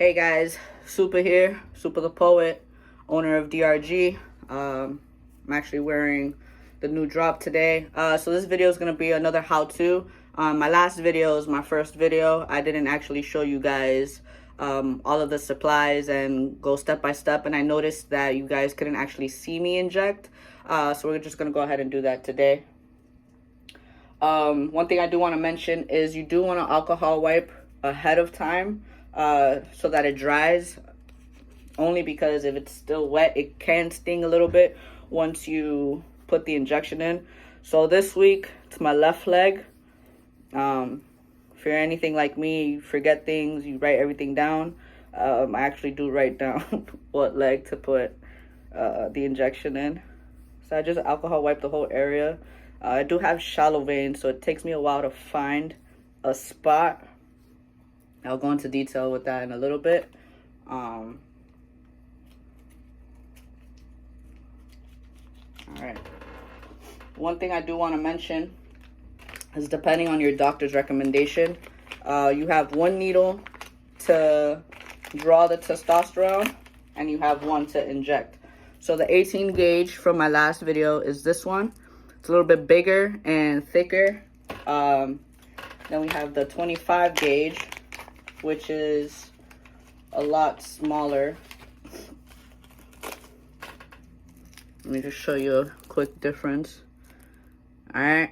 Hey guys, Super here, Super the Poet, owner of DRG. I'm actually wearing the new drop today. So this video is going to be another how-to. My last video is my first video. I didn't actually show you guys all of the supplies and go step by step, and I noticed that you guys couldn't actually see me inject. So we're just going to go ahead and do that today. One thing I do want to mention is you do want to alcohol wipe ahead of time so that it dries, only because if it's still wet it can sting a little bit once you put the injection in. So this week it's my left leg. If you're anything like me, you forget things, you write everything down. I actually do write down what leg to put the injection in. So I just alcohol wipe the whole area. I do have shallow veins, so it takes me a while to find a spot. I'll go into detail with that in a little bit. All right. One thing I do want to mention is, depending on your doctor's recommendation, you have one needle to draw the testosterone and you have one to inject. So the 18 gauge from my last video is this one. It's a little bit bigger and thicker. Then we have the 25 gauge, which is a lot smaller. Let me just show you a quick difference. All right.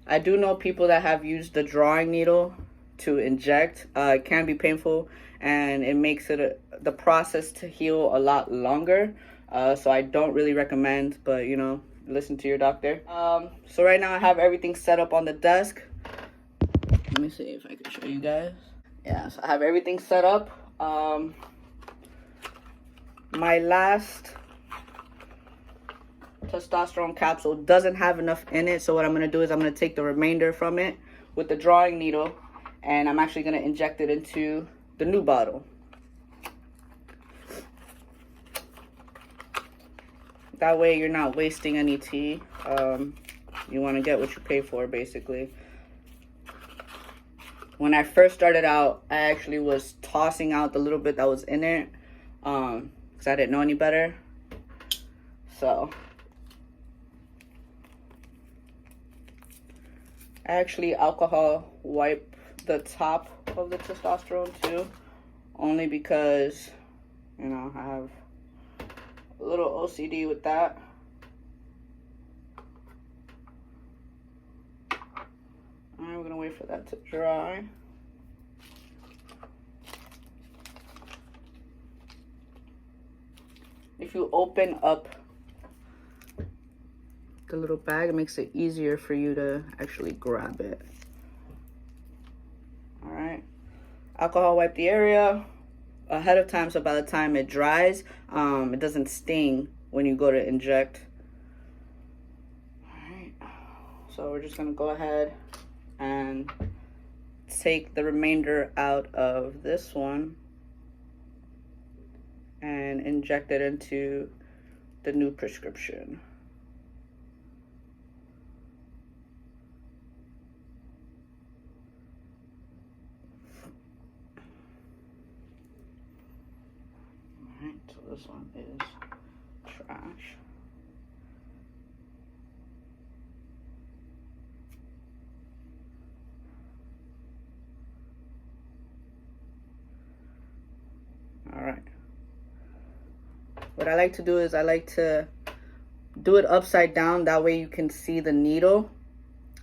I do know people that have used the drawing needle to inject. It can be painful, and it makes it the process to heal a lot longer. So I don't really recommend, but you know, listen to your doctor. So right now I have everything set up on the desk. Let me see if I can show you guys. Yeah, so I have everything set up. My last testosterone capsule doesn't have enough in it, so what I'm going to do is I'm going to take the remainder from it with the drawing needle, and I'm actually going to inject it into the new bottle. That way you're not wasting any tea. You want to get what you pay for, basically. When I first started out, I actually was tossing out the little bit that was in it because I didn't know any better. So I actually alcohol wipe the top of the testosterone too, only because, you know, I have a little OCD with that. Alright, we're gonna wait for that to dry. If you open up the little bag, it makes it easier for you to actually grab it. All right, alcohol wipe the area ahead of time, so by the time it dries, it doesn't sting when you go to inject. All right, so we're just gonna go ahead and take the remainder out of this one and inject it into the new prescription. Alright, so this one is trash. Alright. What I like to do is I like to do it upside down. That way you can see the needle,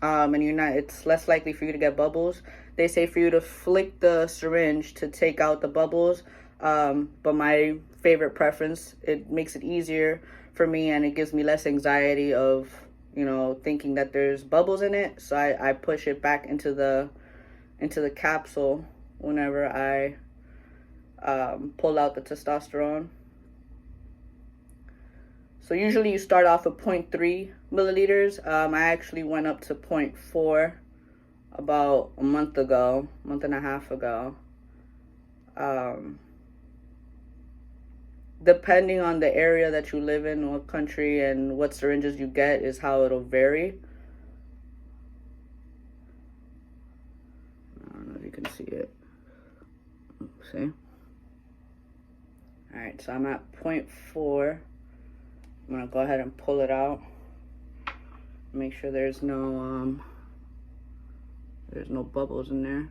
and it's less likely for you to get bubbles. They say for you to flick the syringe to take out the bubbles, but my favorite preference, it makes it easier for me and it gives me less anxiety of, you know, thinking that there's bubbles in it. So I push it back into the capsule whenever I pull out the testosterone. So usually you start off with 0.3 milliliters. I actually went up to 0.4 about a month and a half ago. Depending on the area that you live in, what country, and what syringes you get is how it'll vary. I don't know if you can see it. See? All right, so I'm at 0.4. I'm gonna go ahead and pull it out. Make sure there's no bubbles in there.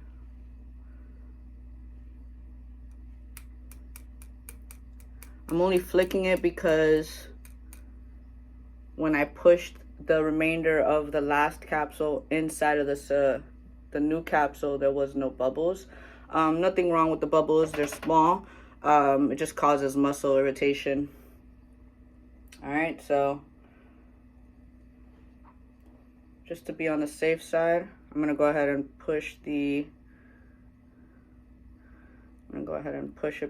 I'm only flicking it because when I pushed the remainder of the last capsule inside of this the new capsule, there was no bubbles. Nothing wrong with the bubbles, they're small. It just causes muscle irritation. All right, so just to be on the safe side, I'm gonna go ahead and push it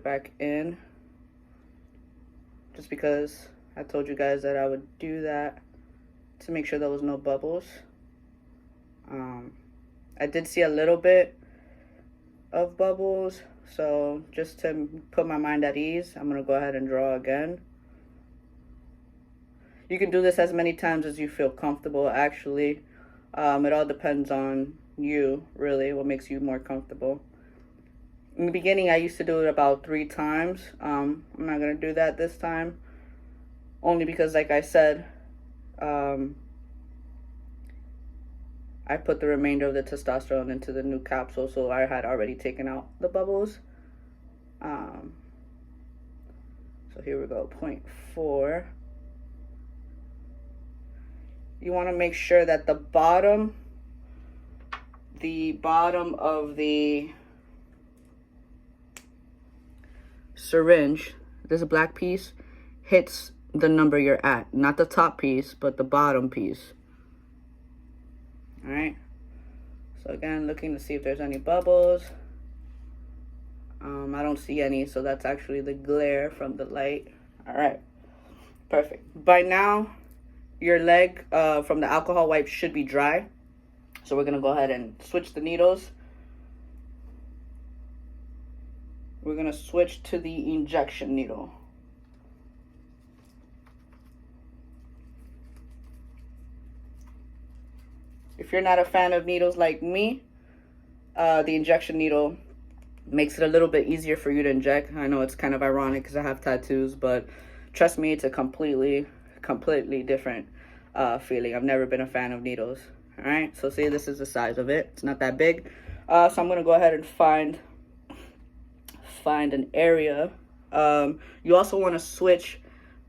back in, just because I told you guys that I would do that to make sure there was no bubbles. I did see a little bit of bubbles, so just to put my mind at ease, I'm gonna go ahead and draw again. You can do this as many times as you feel comfortable, actually. It all depends on you, really, what makes you more comfortable. In the beginning, I used to do it about 3 times. I'm not gonna do that this time, only because, like I said, I put the remainder of the testosterone into the new capsule, so I had already taken out the bubbles. So here we go, 0.4. You want to make sure that the bottom of the syringe, there's a black piece, hits the number you're at. Not the top piece, but the bottom piece. All right. So again, looking to see if there's any bubbles. I don't see any, so that's actually the glare from the light. All right. Perfect. By now, your leg from the alcohol wipe should be dry. So we're going to go ahead and switch the needles. We're going to switch to the injection needle. If you're not a fan of needles like me, the injection needle makes it a little bit easier for you to inject. I know it's kind of ironic because I have tattoos, but trust me, it's a completely different feeling. I've never been a fan of needles. All right, so see, this is the size of it. It's not that big. So I'm gonna go ahead and find an area. You also want to switch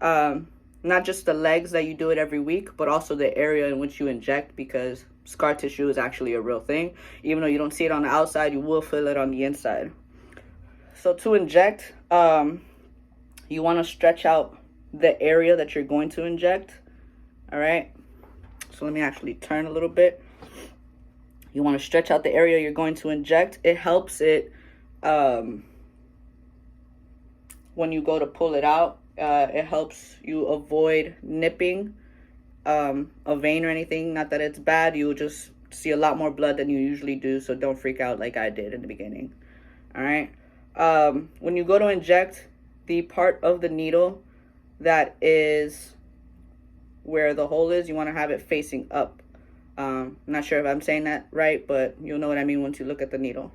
not just the legs that you do it every week, but also the area in which you inject, because scar tissue is actually a real thing. Even though you don't see it on the outside, you will feel it on the inside. So to inject, you want to stretch out the area that you're going to inject. All right, so let me actually turn a little bit. You want to stretch out the area you're going to inject. It helps it when you go to pull it out. It helps you avoid nipping a vein or anything. Not that it's bad, you'll just see a lot more blood than you usually do, so don't freak out like I did in the beginning. All right, when you go to inject, the part of the needle that is where the hole is, you want to have it facing up. I'm not sure if I'm saying that right, but you'll know what I mean once you look at the needle.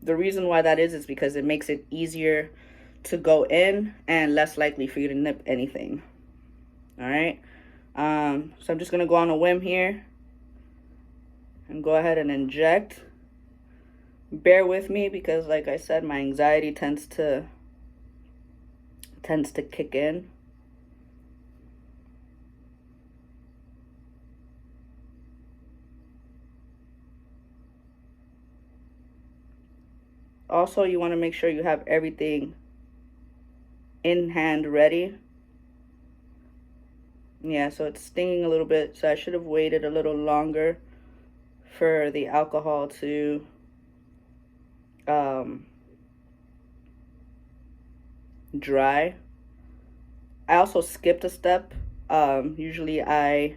The reason why that is because it makes it easier to go in and less likely for you to nip anything. All right, so I'm just gonna go on a whim here and go ahead and inject. Bear with me because, like I said, my anxiety tends to kick in. Also, you want to make sure you have everything in hand ready. Yeah, so it's stinging a little bit, so I should have waited a little longer for the alcohol to dry. I also skipped a step. Usually I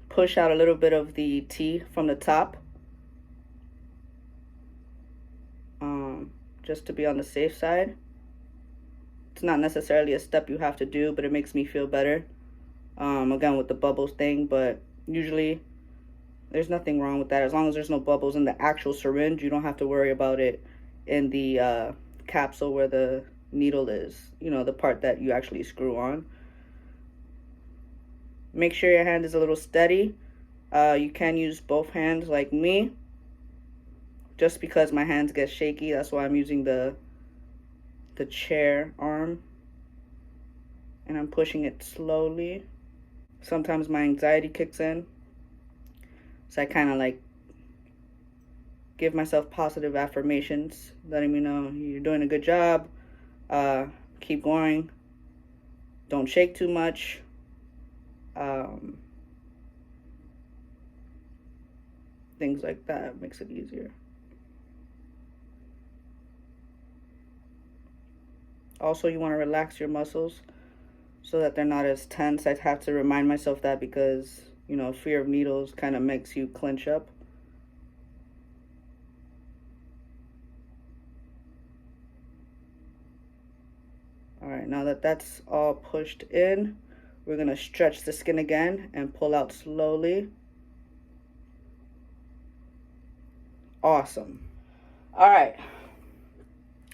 push out a little bit of the tea from the top, just to be on the safe side. It's not necessarily a step you have to do, but it makes me feel better, again with the bubbles thing. But usually There's nothing wrong with that. As long as there's no bubbles in the actual syringe, you don't have to worry about it in the capsule where the needle is, you know, the part that you actually screw on. Make sure your hand is a little steady. You can use both hands like me. Just because my hands get shaky, that's why I'm using the chair arm. And I'm pushing it slowly. Sometimes my anxiety kicks in. So I kind of like give myself positive affirmations, letting me know you're doing a good job. Keep going. Don't shake too much. Things like that makes it easier. Also, you want to relax your muscles so that they're not as tense. I have to remind myself that because, you know, fear of needles kind of makes you clench up. All right, now that that's all pushed in, we're going to stretch the skin again and pull out slowly. Awesome. All right.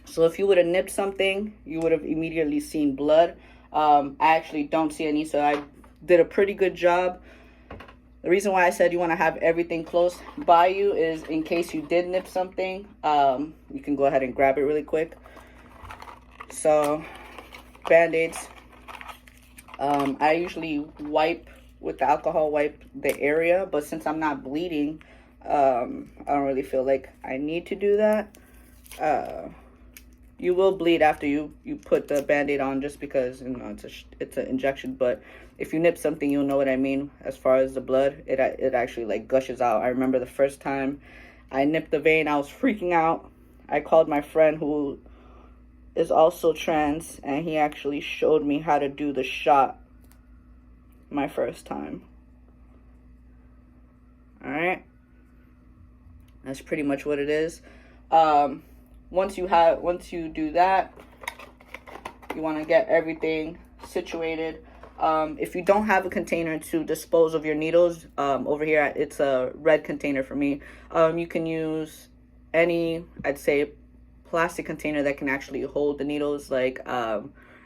So if you would have nipped something, you would have immediately seen blood. I actually don't see any, so I did a pretty good job. The reason why I said you want to have everything close by you is in case you did nip something, you can go ahead and grab it really quick. So, Band-Aids. I usually wipe with the alcohol, wipe the area, but since I'm not bleeding, I don't really feel like I need to do that. You will bleed after you put the Band-Aid on, just because, you know, it's an injection. But if you nip something, you'll know what I mean. As far as the blood, it actually like gushes out. I remember the first time I nipped the vein, I was freaking out. I called my friend who is also trans, and he actually showed me how to do the shot my first time. All right, that's pretty much what it is. Once you do that, you want to get everything situated. If you don't have a container to dispose of your needles, over here it's a red container for me. You can use any, I'd say, plastic container that can actually hold the needles. Like I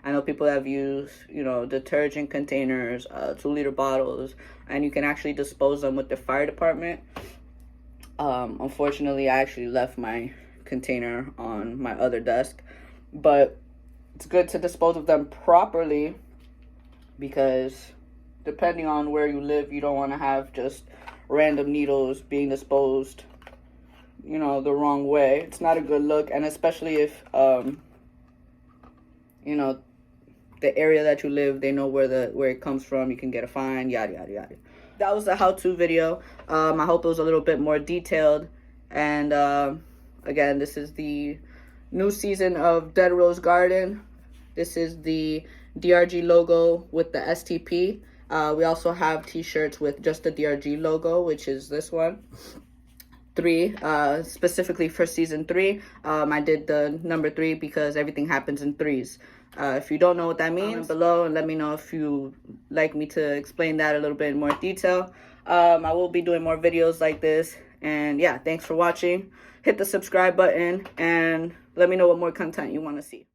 know people have used, you know, detergent containers, 2-liter bottles, and you can actually dispose them with the fire department. Unfortunately, I actually left my container on my other desk, but it's good to dispose of them properly, because depending on where you live, you don't want to have just random needles being disposed, you know, the wrong way. It's not a good look, and especially if you know, the area that you live, they know where it comes from, you can get a fine, yada yada yada. That was the how-to video. I hope it was a little bit more detailed. And again, this is the new season of Dead Rose Garden. This is the DRG logo with the STP. We also have t-shirts with just the DRG logo, which is this one. 3, specifically for season 3. I did the number 3 because everything happens in 3s. If you don't know what that means, comment below and let me know if you like me to explain that a little bit in more detail. I will be doing more videos like this. And yeah, thanks for watching. Hit the subscribe button and let me know what more content you want to see.